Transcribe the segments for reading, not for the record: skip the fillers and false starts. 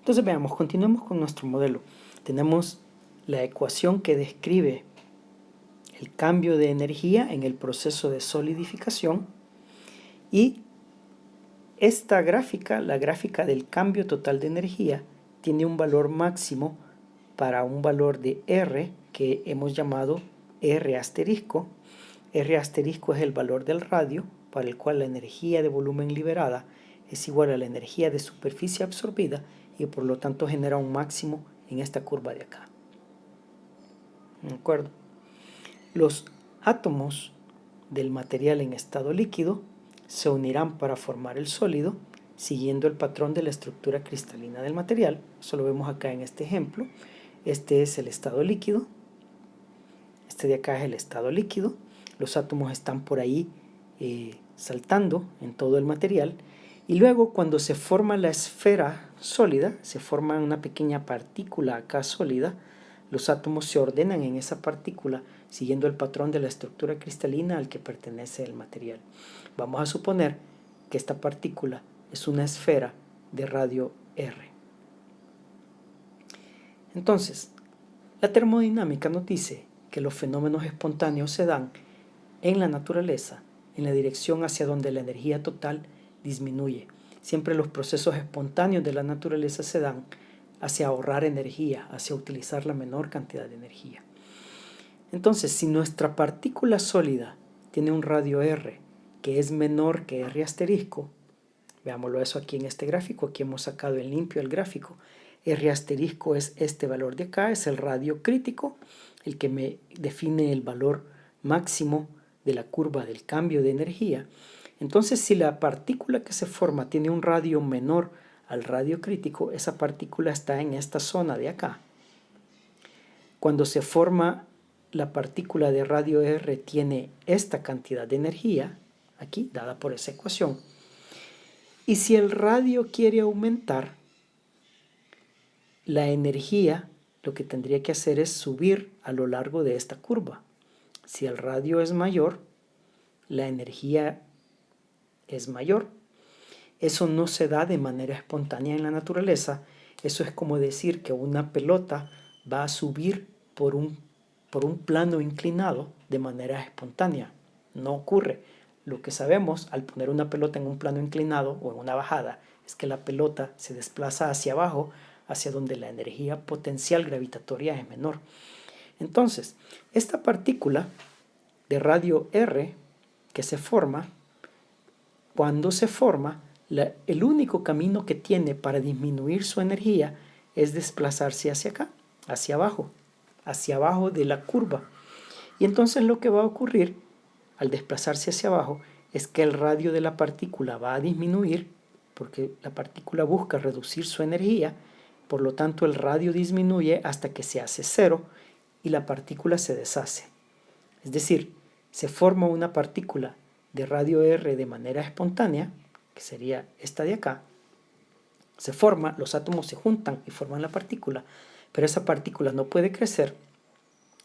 Entonces veamos, continuemos con nuestro modelo. Tenemos la ecuación que describe el cambio de energía en el proceso de solidificación y esta gráfica, la gráfica del cambio total de energía, tiene un valor máximo para un valor de R que hemos llamado R asterisco. R asterisco es el valor del radio para el cual la energía de volumen liberada es igual a la energía de superficie absorbida y por lo tanto genera un máximo en esta curva de acá. ¿De acuerdo? Los átomos del material en estado líquido se unirán para formar el sólido siguiendo el patrón de la estructura cristalina del material. Eso lo vemos acá en este ejemplo. Este es el estado líquido. Este de acá es el estado líquido. Los átomos están por ahí saltando en todo el material. Y luego cuando se forma la esfera sólida, se forma una pequeña partícula acá sólida, los átomos se ordenan en esa partícula siguiendo el patrón de la estructura cristalina al que pertenece el material. Vamos a suponer que esta partícula es una esfera de radio R. Entonces, la termodinámica nos dice que los fenómenos espontáneos se dan en la naturaleza en la dirección hacia donde la energía total disminuye. Siempre los procesos espontáneos de la naturaleza se dan hacia ahorrar energía, hacia utilizar la menor cantidad de energía. Entonces, si nuestra partícula sólida tiene un radio R que es menor que R asterisco, veámoslo eso aquí en este gráfico, aquí hemos sacado en limpio el gráfico, R asterisco es este valor de acá, es el radio crítico, el que me define el valor máximo de la curva del cambio de energía. Entonces, si la partícula que se forma tiene un radio menor al radio crítico, esa partícula está en esta zona de acá. Cuando se forma la partícula de radio R tiene esta cantidad de energía, aquí, dada por esa ecuación. Y si el radio quiere aumentar, la energía lo que tendría que hacer es subir a lo largo de esta curva. Si el radio es mayor, la energía es mayor. Eso no se da de manera espontánea en la naturaleza. Eso es como decir que una pelota va a subir por un plano inclinado de manera espontánea. No ocurre. Lo que sabemos al poner una pelota en un plano inclinado o en una bajada es que la pelota se desplaza hacia abajo, hacia donde la energía potencial gravitatoria es menor. Entonces, esta partícula de radio R que se forma, cuando se forma, el único camino que tiene para disminuir su energía es desplazarse hacia acá, hacia abajo de la curva. Y entonces lo que va a ocurrir al desplazarse hacia abajo es que el radio de la partícula va a disminuir porque la partícula busca reducir su energía, por lo tanto el radio disminuye hasta que se hace cero y la partícula se deshace. Es decir, se forma una partícula de radio R de manera espontánea, que sería esta de acá. Se forma, los átomos se juntan y forman la partícula, pero esa partícula no puede crecer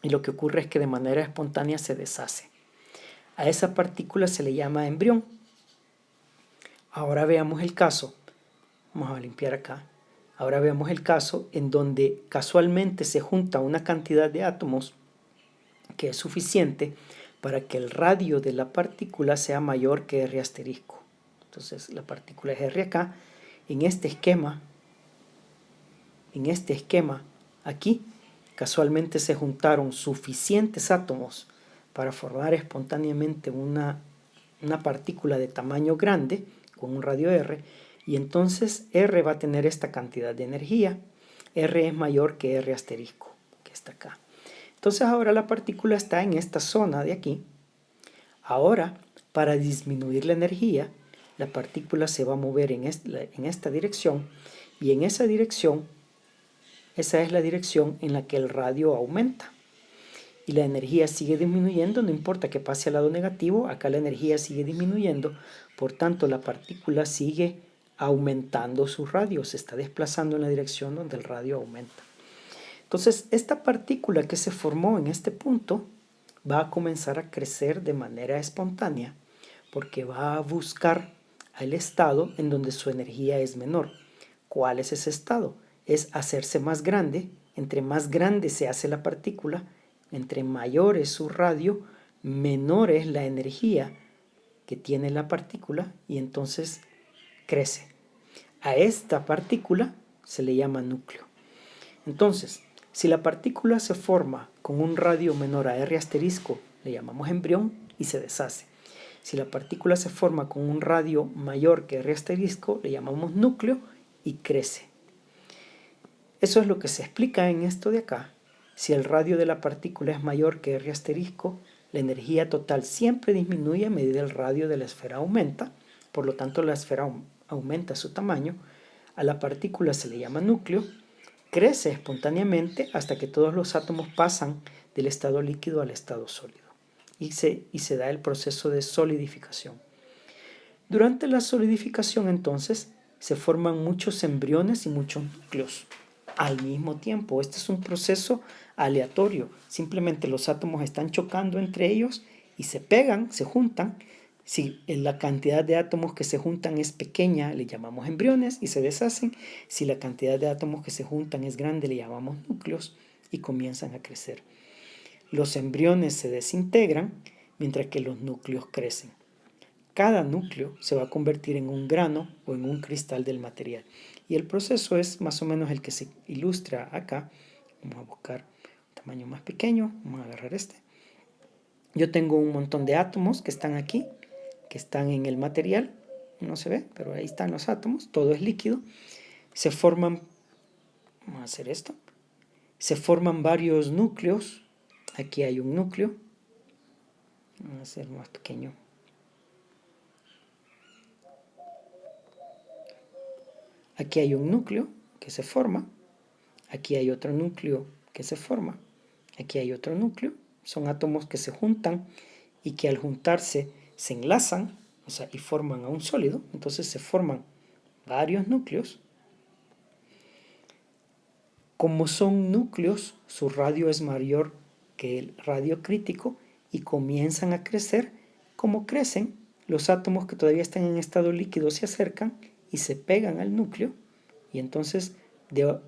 y lo que ocurre es que de manera espontánea se deshace. A esa partícula se le llama embrión. Ahora veamos el caso. Vamos a limpiar acá. Ahora veamos el caso en donde casualmente se junta una cantidad de átomos que es suficiente para que el radio de la partícula sea mayor que R asterisco. Entonces la partícula es R acá. En este esquema aquí, casualmente se juntaron suficientes átomos para formar espontáneamente una partícula de tamaño grande con un radio R, y entonces R va a tener esta cantidad de energía. R es mayor que R asterisco, que está acá. Entonces ahora la partícula está en esta zona de aquí. Ahora, para disminuir la energía, la partícula se va a mover en esta dirección, y en esa dirección, esa es la dirección en la que el radio aumenta. Y la energía sigue disminuyendo, no importa que pase al lado negativo, acá la energía sigue disminuyendo, por tanto la partícula sigue aumentando su radio, se está desplazando en la dirección donde el radio aumenta. Entonces, esta partícula que se formó en este punto va a comenzar a crecer de manera espontánea porque va a buscar al estado en donde su energía es menor. ¿Cuál es ese estado? es hacerse más grande. Entre más grande se hace la partícula, entre mayor es su radio, menor es la energía que tiene la partícula y entonces crece. A esta partícula se le llama núcleo. Entonces, si la partícula se forma con un radio menor a R asterisco, le llamamos embrión y se deshace. Si la partícula se forma con un radio mayor que R asterisco, le llamamos núcleo y crece. Eso es lo que se explica en esto de acá. Si el radio de la partícula es mayor que R asterisco, la energía total siempre disminuye a medida que el radio de la esfera aumenta. Por lo tanto, la esfera aumenta su tamaño. A la partícula se le llama núcleo. Crece espontáneamente hasta que todos los átomos pasan del estado líquido al estado sólido. Y se da el proceso de solidificación. Durante la solidificación, entonces, se forman muchos embriones y muchos núcleos al mismo tiempo. Este es un proceso aleatorio. Simplemente los átomos están chocando entre ellos y se pegan, se juntan. Si la cantidad de átomos que se juntan es pequeña, le llamamos embriones y se deshacen. Si la cantidad de átomos que se juntan es grande, le llamamos núcleos y comienzan a crecer. Los embriones se desintegran mientras que los núcleos crecen. Cada núcleo se va a convertir en un grano o en un cristal del material. Y el proceso es más o menos el que se ilustra acá. Vamos a buscar un tamaño más pequeño. Vamos a agarrar este. Yo tengo un montón de átomos que están aquí, que están en el material. No se ve, pero ahí están los átomos. Todo es líquido. Se forman, vamos a hacer esto. Se forman varios núcleos. Aquí hay un núcleo. Vamos a hacer más pequeño. Aquí hay un núcleo que se forma, aquí hay otro núcleo que se forma, aquí hay otro núcleo. Son átomos que se juntan y que al juntarse se enlazan, y forman a un sólido. Entonces se forman varios núcleos. Como son núcleos, su radio es mayor que el radio crítico y comienzan a crecer. Como crecen, los átomos que todavía están en estado líquido se acercan y se pegan al núcleo, y entonces de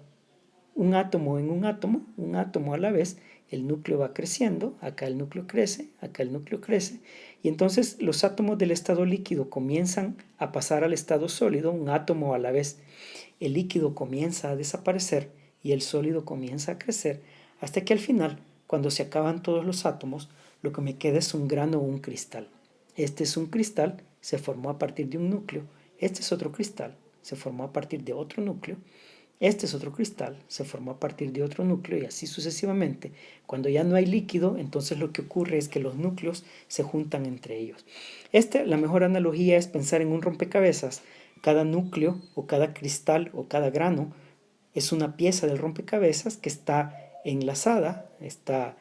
un átomo en un átomo a la vez, el núcleo va creciendo. Acá el núcleo crece, acá el núcleo crece, y entonces los átomos del estado líquido comienzan a pasar al estado sólido, un átomo a la vez. El líquido comienza a desaparecer y el sólido comienza a crecer, hasta que al final, cuando se acaban todos los átomos, lo que me queda es un grano o un cristal. Este es un cristal, se formó a partir de un núcleo. Este es otro cristal, se formó a partir de otro núcleo. Este es otro cristal, se formó a partir de otro núcleo y así sucesivamente. Cuando ya no hay líquido, entonces lo que ocurre es que los núcleos se juntan entre ellos. La mejor analogía es pensar en un rompecabezas. Cada núcleo o cada cristal o cada grano es una pieza del rompecabezas que está enlazada, está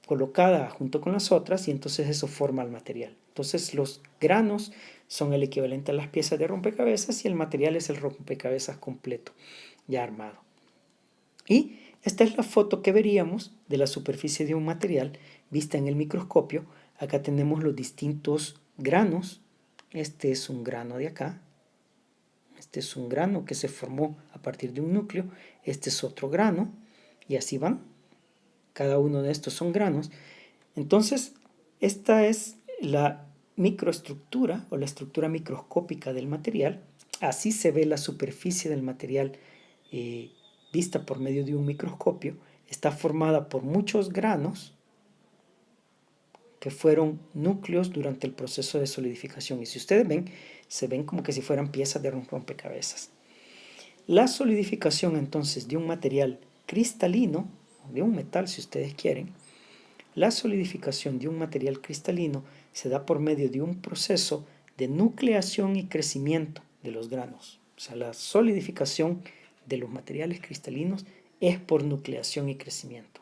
colocada junto con las otras, y entonces eso forma el material. Entonces los granos son el equivalente a las piezas de rompecabezas y el material es el rompecabezas completo, ya armado. Y esta es la foto que veríamos de la superficie de un material vista en el microscopio. Acá tenemos los distintos granos. Este es un grano de acá. Este es un grano que se formó a partir de un núcleo. Este es otro grano. Y así van. Cada uno de estos son granos. Entonces, esta es la microestructura o la estructura microscópica del material. Así se ve la superficie del material vista por medio de un microscopio. Está formada por muchos granos que fueron núcleos durante el proceso de solidificación. Y si ustedes ven, se ven como que si fueran piezas de rompecabezas. La solidificación entonces de un material cristalino, de un metal si ustedes quieren, la solidificación de un material cristalino se da por medio de un proceso de nucleación y crecimiento de los granos. O sea, la solidificación de los materiales cristalinos es por nucleación y crecimiento.